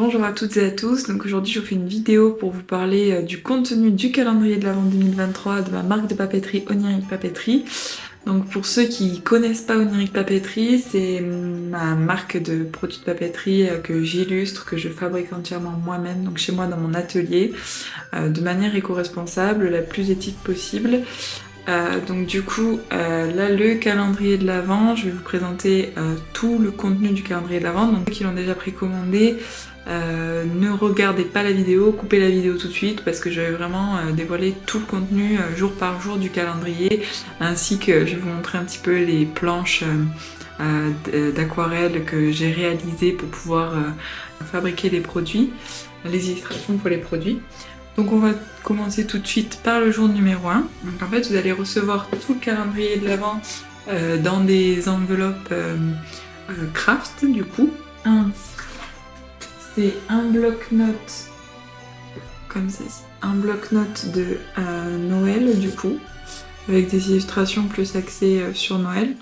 Bonjour à toutes et à tous, donc aujourd'hui je vous fais une vidéo pour vous parler du contenu du calendrier de l'Avent 2023 de ma marque de papeterie Oniric Papeterie. Donc pour ceux qui connaissent pas Oniric Papeterie, c'est ma marque de produits de papeterie que j'illustre, que je fabrique entièrement moi-même, donc chez moi dans mon atelier, de manière éco-responsable, la plus éthique possible. Donc du coup, là le calendrier de l'Avent, je vais vous présenter tout le contenu du calendrier de l'Avent. Donc ceux qui l'ont déjà précommandé, ne regardez pas la vidéo, coupez la vidéo tout de suite parce que je vais vraiment dévoiler tout le contenu jour par jour du calendrier, ainsi que je vais vous montrer un petit peu les planches d'aquarelle que j'ai réalisées pour pouvoir fabriquer les produits, les illustrations pour les produits. Donc on va commencer tout de suite par le jour numéro 1. Donc en fait vous allez recevoir tout le calendrier de l'Avent dans des enveloppes craft du coup. C'est un bloc-notes comme ça, un bloc-notes de Noël du coup, avec des illustrations plus axées sur Noël.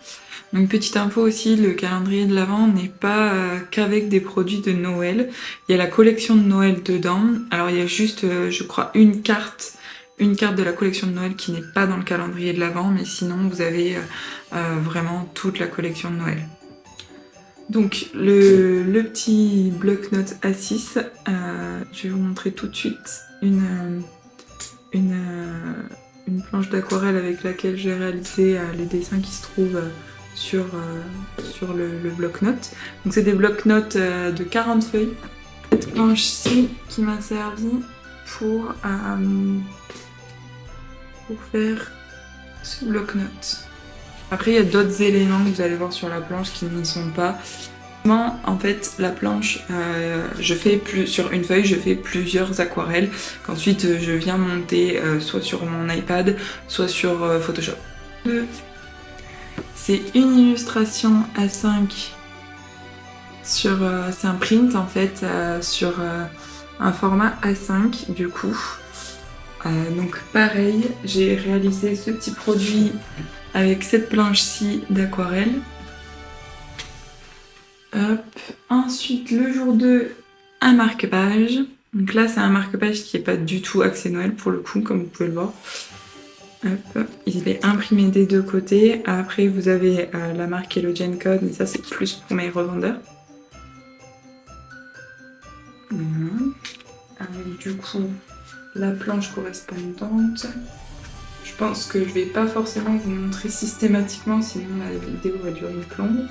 Donc petite info aussi, le calendrier de l'Avent n'est pas qu'avec des produits de Noël. Il y a la collection de Noël dedans. Alors il y a juste, je crois, une carte de la collection de Noël qui n'est pas dans le calendrier de l'Avent, mais sinon vous avez vraiment toute la collection de Noël. Donc le petit bloc-notes A6, je vais vous montrer tout de suite une planche d'aquarelle avec laquelle j'ai réalisé les dessins qui se trouvent sur le bloc-notes. Donc c'est des bloc-notes de 40 feuilles. Cette planche-ci qui m'a servi pour faire ce bloc-notes. Après il y a d'autres éléments que vous allez voir sur la planche qui n'y sont pas. En fait, la planche, je fais sur une feuille, je fais plusieurs aquarelles qu'ensuite je viens monter soit sur mon iPad, soit sur Photoshop. C'est une illustration A5 sur, c'est un print en fait sur un format A5 du coup. Donc pareil, j'ai réalisé ce petit produit avec cette planche-ci d'aquarelle. Hop. Ensuite, le jour 2, un marque-page. Donc là, c'est un marque-page qui n'est pas du tout axé Noël pour le coup, comme vous pouvez le voir. Hop. Il est imprimé des deux côtés. Après, vous avez la marque et le Gen Code, mais ça, c'est plus pour mes revendeurs. Avec du coup, la planche correspondante. Je pense que je vais pas forcément vous montrer systématiquement, sinon la vidéo va durer une plombe.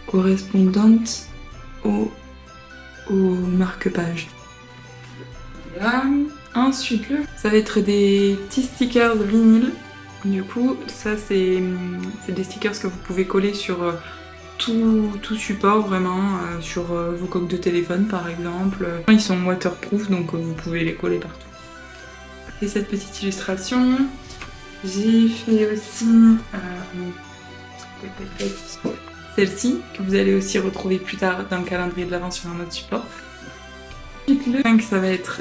Correspondante au marque-page. Voilà. Ensuite, ça va être des petits stickers de vinyle. Du coup, ça c'est des stickers que vous pouvez coller sur tout support, vraiment, sur vos coques de téléphone par exemple. Ils sont waterproof, donc vous pouvez les coller partout. Et cette petite illustration, j'ai fait aussi celle-ci, que vous allez aussi retrouver plus tard dans le calendrier de l'Avent sur un autre support. Ensuite, le 5, ça va être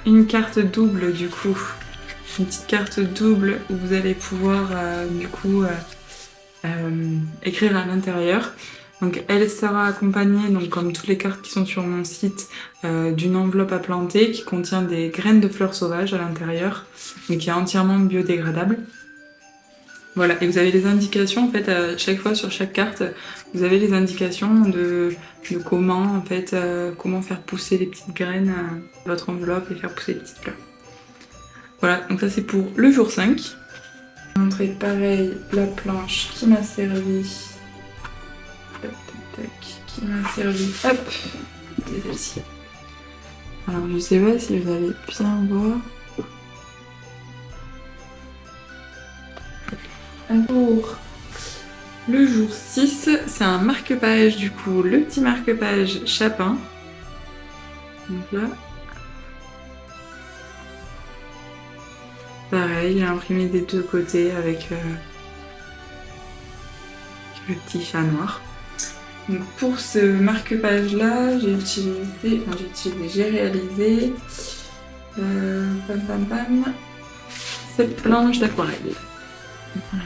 une carte double du coup. Une petite carte double où vous allez pouvoir du coup écrire à l'intérieur. Donc elle sera accompagnée, donc comme toutes les cartes qui sont sur mon site, d'une enveloppe à planter qui contient des graines de fleurs sauvages à l'intérieur, donc qui est entièrement biodégradable. Voilà, et vous avez les indications en fait à chaque fois sur chaque carte, vous avez les indications de comment en fait comment faire pousser les petites graines à votre enveloppe et faire pousser les petites fleurs. Voilà, donc ça c'est pour le jour 5. Je vais vous montrer pareil la planche qui m'a servi. Tac, tac, tac, qui m'a servi. Hop, c'est celle-ci. Alors je sais pas si vous allez bien voir. Pour le jour 6, c'est un marque-page du coup, le petit marque-page Chapin. Donc là, pareil, imprimé des deux côtés avec le petit chat noir. Donc pour ce marque-page là, j'ai réalisé cette planche d'aquarelle. Voilà.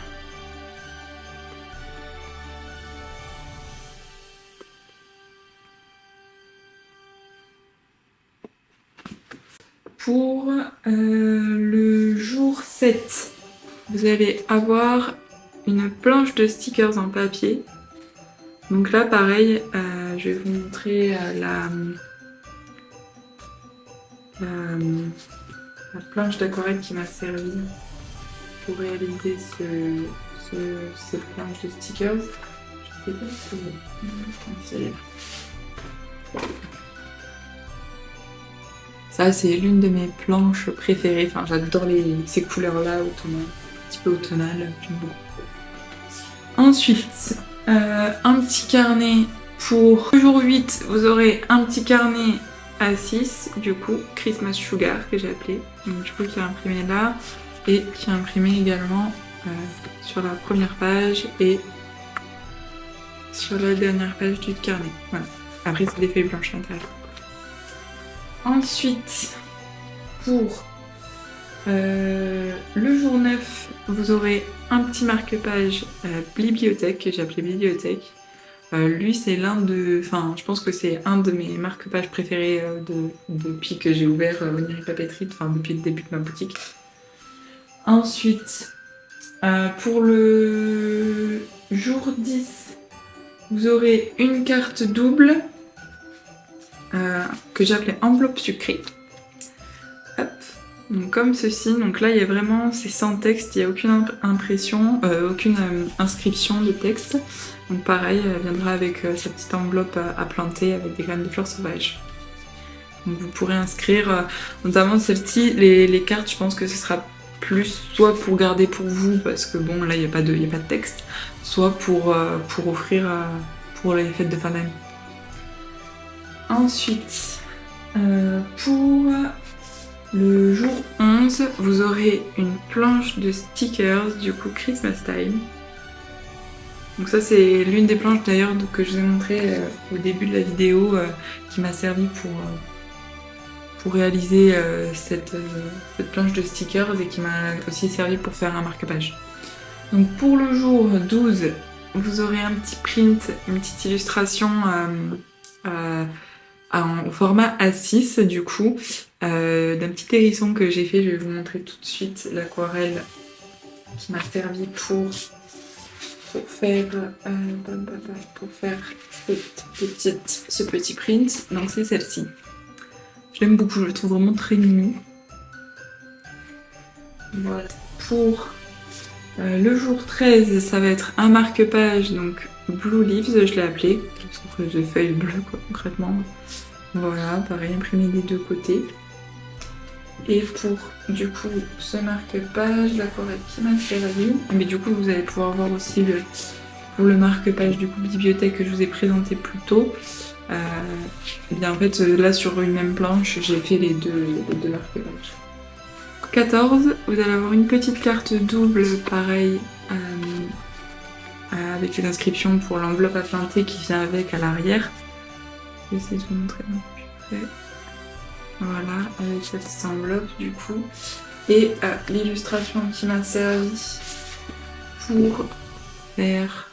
Pour le jour 7, vous allez avoir une planche de stickers en papier. Donc là, pareil, je vais vous montrer la planche d'aquarelle qui m'a servi pour réaliser cette planche de stickers. Je sais pas si ça, c'est l'une de mes planches préférées. Enfin, j'adore ces couleurs-là, un petit peu automnales. J'aime beaucoup. Ensuite, un petit carnet pour le jour 8. Vous aurez un petit carnet A6, du coup, Christmas Sugar, que j'ai appelé. Donc, du coup, qui est imprimé là et qui est imprimé également sur la première page et sur la dernière page du carnet. Voilà. Après, c'est des feuilles blanches à l'intérieur. Ensuite, pour le jour 9, vous aurez un petit marque-page bibliothèque que j'ai appelé bibliothèque. Lui, c'est je pense que c'est un de mes marque-pages préférés depuis que j'ai ouvert Oniric Papeterie, enfin depuis le début de ma boutique. Ensuite, pour le jour 10, vous aurez une carte double que j'appelais enveloppe sucrée. Hop. Donc comme ceci, donc là il y a vraiment, c'est sans texte, il n'y a aucune impression, aucune inscription de texte. Donc pareil, elle viendra avec sa petite enveloppe à planter avec des graines de fleurs sauvages. Donc vous pourrez inscrire, notamment celle-ci, les cartes, je pense que ce sera plus soit pour garder pour vous, parce que bon là il n'y a pas de texte, soit pour offrir pour les fêtes de fin d'année. Ensuite, pour le jour 11, vous aurez une planche de stickers, du coup Christmas Time. Donc ça c'est l'une des planches d'ailleurs que je vous ai montré au début de la vidéo qui m'a servi pour réaliser cette planche de stickers et qui m'a aussi servi pour faire un marque-page. Donc pour le jour 12, vous aurez un petit print, une petite illustration au format A6 du coup, d'un petit hérisson que j'ai fait. Je vais vous montrer tout de suite l'aquarelle qui m'a servi pour faire ce petit print. Donc c'est celle-ci. Je l'aime beaucoup, je le trouve vraiment très mimi. Voilà. Pour le jour 13, ça va être un marque-page, donc Blue Leaves, je l'ai appelé, parce que j'ai feuilles bleues quoi, concrètement. Voilà, pareil, imprimé des deux côtés. Et pour du coup ce marque-page, l'aquarelle qui m'a servi, mais du coup vous allez pouvoir voir aussi pour le marque-page du coup bibliothèque que je vous ai présenté plus tôt. Et bien en fait là sur une même planche j'ai fait les deux marque-pages. 14, vous allez avoir une petite carte double pareil avec une inscription pour l'enveloppe à planter qui vient avec à l'arrière. Je vais essayer de vous montrer un peu plus près. Voilà, avec cette enveloppe du coup. Et l'illustration qui m'a servi pour faire...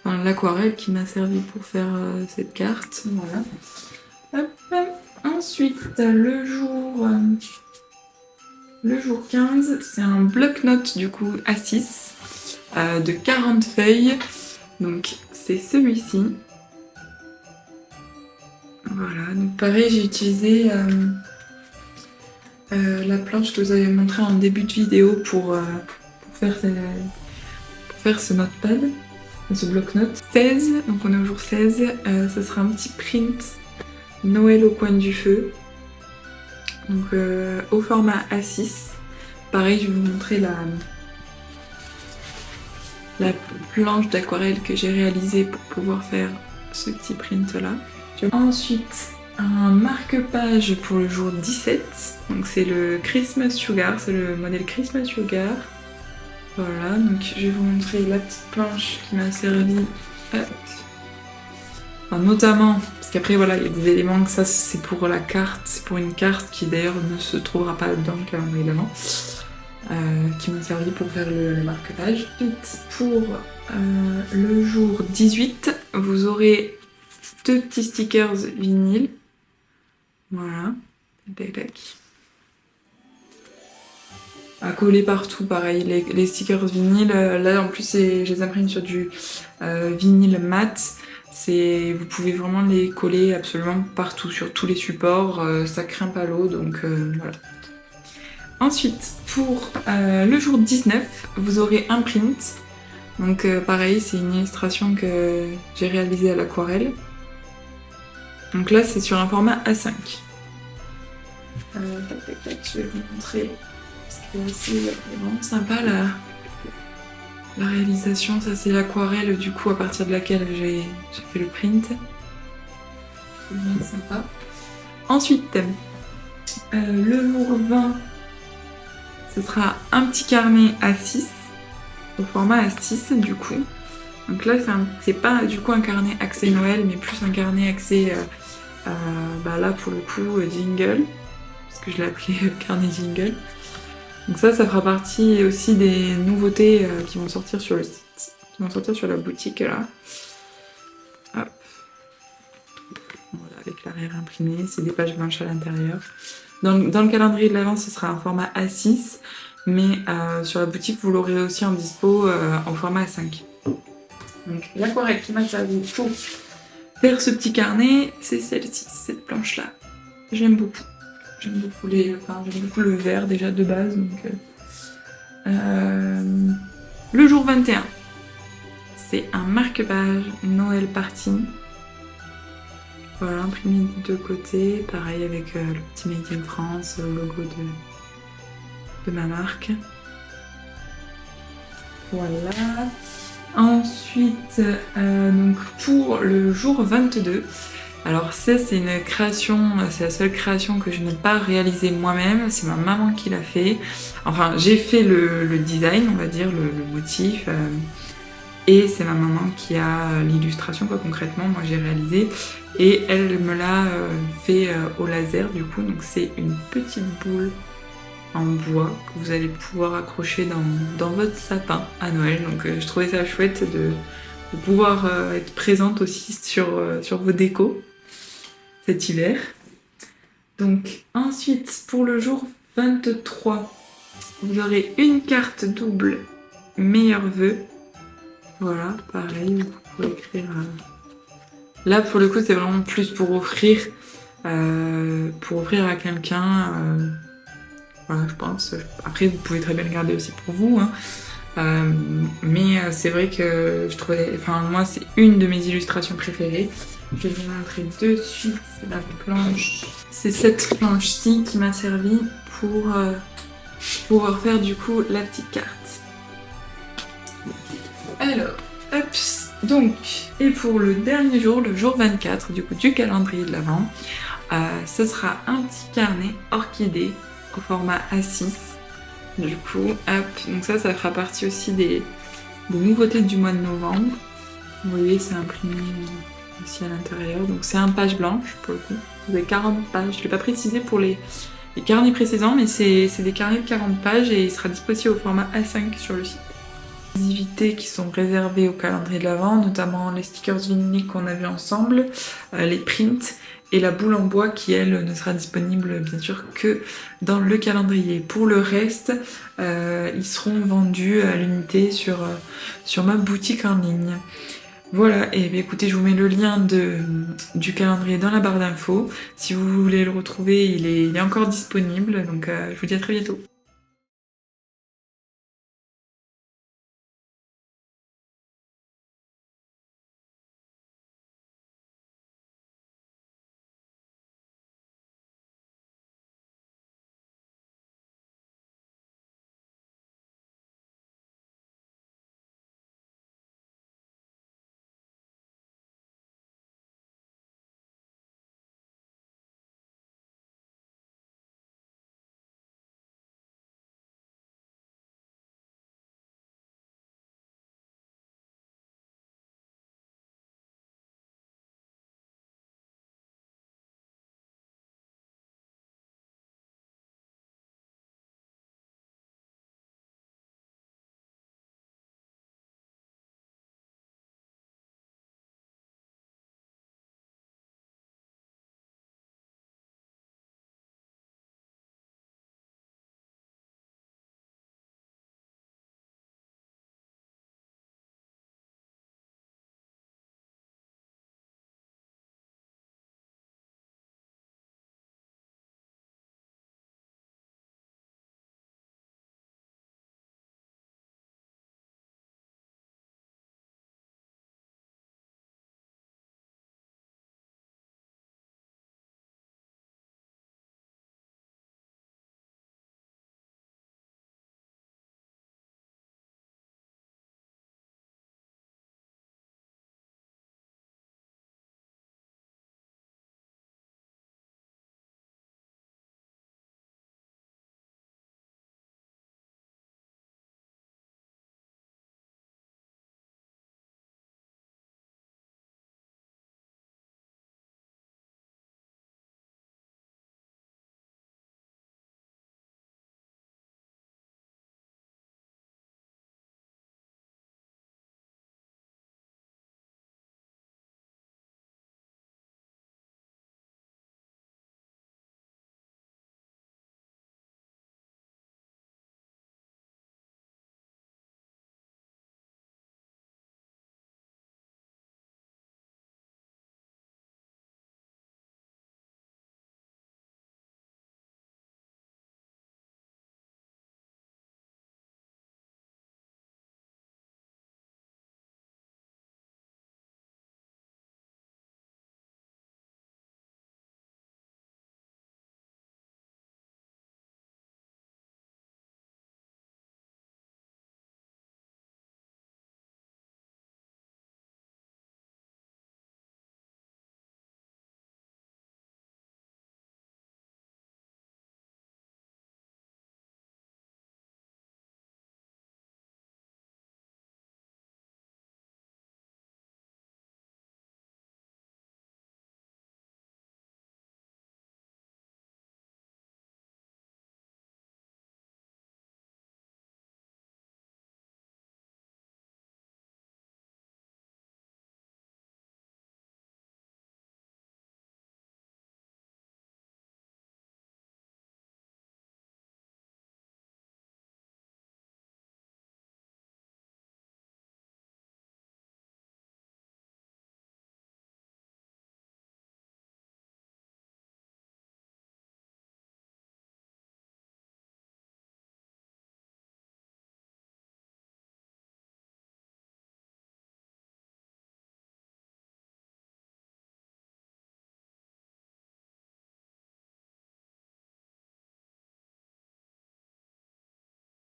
Enfin, l'aquarelle qui m'a servi pour faire cette carte. Voilà. Hop. Ensuite, le jour 15, c'est un bloc-notes du coup A6 de 40 feuilles. Donc c'est celui-ci. Voilà, donc pareil, j'ai utilisé la planche que vous avez montrée en début de vidéo pour faire ce notepad, ce bloc-notes. 16, donc on est au jour 16, ça sera un petit print Noël au coin du feu. Donc au format A6. Pareil, je vais vous montrer la planche d'aquarelle que j'ai réalisée pour pouvoir faire ce petit print là. Ensuite, un marque-page pour le jour 17. Donc c'est le Christmas Sugar, c'est le modèle Christmas Sugar. Voilà, donc je vais vous montrer la petite planche qui m'a servi. Enfin, notamment, parce qu'après voilà, il y a des éléments que ça c'est pour la carte, c'est pour une carte qui d'ailleurs ne se trouvera pas dans le calendrier de l'Avent, qui m'a servi pour faire le marque-page. Ensuite, pour le jour 18, vous aurez deux petits stickers vinyle. Voilà. Tac, tac. À coller partout, pareil. Les stickers vinyle, là en plus je les imprime sur du vinyle mat. Vous pouvez vraiment les coller absolument partout, sur tous les supports. Ça craint pas l'eau, donc voilà. Ensuite, pour le jour 19, vous aurez un print. Donc pareil, c'est une illustration que j'ai réalisée à l'aquarelle. Donc là, c'est sur un format A5. Tac, tac, tac, je vais vous montrer. C'est vraiment sympa la réalisation. Ça, c'est l'aquarelle du coup à partir de laquelle j'ai fait le print. C'est vraiment sympa. Ensuite, le jour 20, ce sera un petit carnet A6 au format A6 du coup. Donc là, c'est pas du coup un carnet axé Noël, mais plus un carnet axé là pour le coup jingle, parce que je l'ai appelé carnet jingle. Donc ça fera partie aussi des nouveautés qui vont sortir sur le site, qui vont sortir sur la boutique là. Hop. Voilà, avec l'arrière imprimé, c'est des pages blanches à l'intérieur. Dans le calendrier de l'Avent, ce sera un format A6, mais sur la boutique, vous l'aurez aussi en dispo en format A5. Donc l'aquarelle qui m'a servi pour faire ce petit carnet, c'est celle-ci, cette planche-là. J'aime beaucoup. J'aime beaucoup le vert déjà de base. Donc, le jour 21, c'est un marque-page Noël Party. Voilà, imprimé des deux côtés, pareil avec le petit Made in France, le logo de ma marque. Voilà. Ensuite, donc pour le jour 22, alors ça c'est une création, c'est la seule création que je n'ai pas réalisée moi-même, c'est ma maman qui l'a fait. Enfin, j'ai fait le design, on va dire, le motif, et c'est ma maman qui a l'illustration, quoi, concrètement, moi j'ai réalisé, et elle me l'a fait au laser du coup, donc c'est une petite boule en bois que vous allez pouvoir accrocher dans votre sapin à Noël. Donc je trouvais ça chouette de pouvoir être présente aussi sur vos décos cet hiver. Donc ensuite, pour le jour 23, vous aurez une carte double meilleurs vœux. Voilà, pareil, vous pouvez écrire... Là, pour le coup, c'est vraiment plus pour offrir à quelqu'un... Voilà, je pense. Après, vous pouvez très bien le garder aussi pour vous, hein. Mais c'est vrai que je trouvais... Enfin, moi, c'est une de mes illustrations préférées. Je vais vous montrer de suite la planche. C'est cette planche-ci qui m'a servi pour pouvoir faire du coup la petite carte. Alors, hop, donc, et pour le dernier jour, le jour 24 du coup du calendrier de l'Avent, ce sera un petit carnet orchidée au format A6. Du coup, hop, donc ça fera partie aussi des nouveautés du mois de novembre. Vous voyez, c'est imprimé aussi à l'intérieur. Donc c'est un page blanche pour le coup. Vous avez 40 pages. Je ne l'ai pas précisé pour les carnets précédents, mais c'est des carnets de 40 pages et il sera disponible au format A5 sur le site. Les activités qui sont réservées au calendrier de l'Avent, notamment les stickers vinyles qu'on a vus ensemble, les prints et la boule en bois qui, elle, ne sera disponible bien sûr que dans le calendrier. Pour le reste, ils seront vendus à l'unité sur ma boutique en ligne. Voilà, et bien écoutez, je vous mets le lien du calendrier dans la barre d'infos. Si vous voulez le retrouver, il est encore disponible, donc je vous dis à très bientôt.